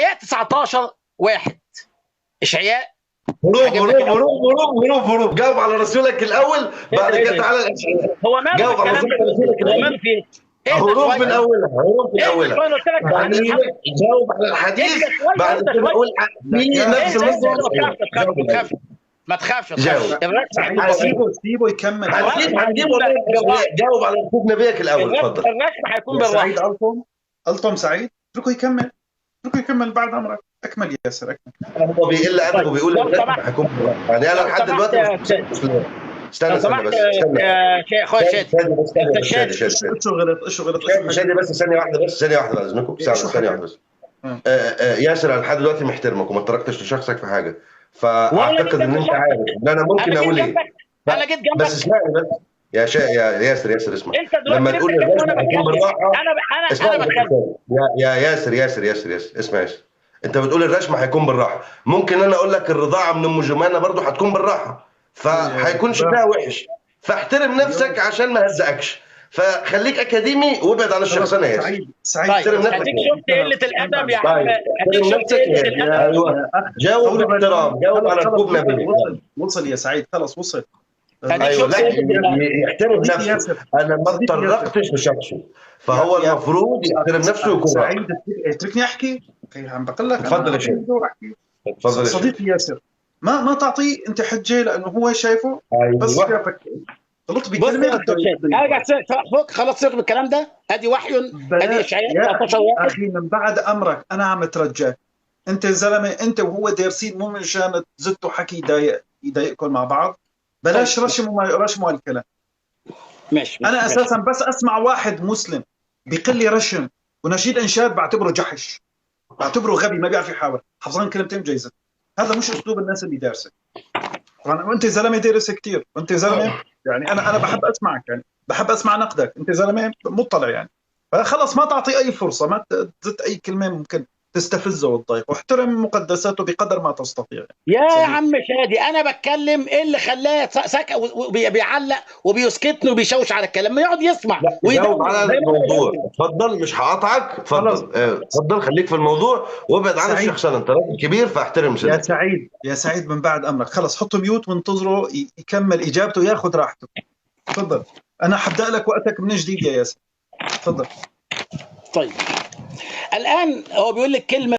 اشعياء 19 واحد. اشعياء هروب جاوب على رسولك الاول، بعد كده تعالى الاشعياء. هو ماله جاوب على الكلام رسولك ده؟ هو ماله فيه؟ هروب من اولها قلت لك بعدين جاوب على الحديث، بعد كده قول في نفس النص. ما تخافش جاوب. سيبه يكمل. جاوب على رسول نبيك الاول. اتفضل. الرسم هيكون بالراحه. سعيد ألطم سعيد، اتركه يكمل بعد امرك. اكمل ياسر اكمل. هو بيقل ادبه وبيقول الرسم هيكون بالراحه، يعني انا لحد دلوقتي استنى سمحت بس يا اخويا شادي. شو غلط شادي بس ثانيه واحده بعد اذنكم. ثانيه واحده بس. ياسر انا لحد دلوقتي محترمك وما تركتش لشخصك في حاجه، فاعتقد ان انت عارف ان انا ممكن اقول ايه. انا جيت جنبك بس اسمعني بس يا ياسر اسمع. انت لما تقول الرسم هيكون بالراحه انا بتكلم يا ياسر اسمع. انت بتقول الرسم هيكون بالراحه، ممكن انا اقول لك الرضاعه من ام جمانه برضه هتكون بالراحه، فهيكون شكلها وحش، فاحترم نفسك عشان ما هزقكش، فخليك اكاديمي وابعد عن الشخصنه يا ياسر. سعيد اديك شفت قله الادب يا عم. اديك شفت قله الادب. ايوه جاوب باحترام، جاوب على ركوب نبي. وصل يا سعيد، خلص وصل. ايوه لا يحترم نفسه، انا ما تطرقتش لشخصه، فهو المفروض يحترم نفسه ويكون سعيد. اتركني احكي، عم بقول لك. تفضل يا شيخ. تفضل صديقي ياسر، ما تعطيه انت حجه لانه هو شايفه. أيوة. بس غلط بكلمه. ارجع خلاص سيبك بالكلام ده. ادي وحي، ادي اشعياء 19 واحد. اخي من بعد امرك انا عم اترجاك، انت زلمه، انت وهو دارسين، مو مشان تزتوا حكي يضايقكم مع بعض. بلاش رشموا الكلام. ماشي. انا اساسا بس اسمع واحد مسلم بيقول لي رشم ونشيد انشاد بعتبره جحش، بعتبره غبي ما بيعرف يحاور، حافظان كلمتين جايزه. هذا مش اسلوب الناس اللي دارسه. طبعا وانت زلمه دارس كثير، وانت زلمه يعني انا بحب اسمعك، يعني بحب اسمع نقدك، انت زلمه مطلع يعني. فخلص ما تعطي اي فرصه، ما تزت اي كلمه ممكن تستفزه وتضايقه، واحترم مقدساته بقدر ما تستطيع. يا عم شادي انا بتكلم، ايه اللي خلاه سكت وبيعلق وبيسكتني وبيشوش على الكلام؟ ما يقعد يسمع ويجاوب على الموضوع. اتفضل، مش هقاطعك، اتفضل خليك في الموضوع وابعد عن الشخصنه، انت راجل كبير فاحترم سنك. يا سعيد من بعد امرك خلص حطه ميوت وانتظره يكمل اجابته وياخذ راحته. تفضل، انا حبدا لك وقتك من جديد يا ياسر. تفضل. طيب الان هو بيقول لك كلمه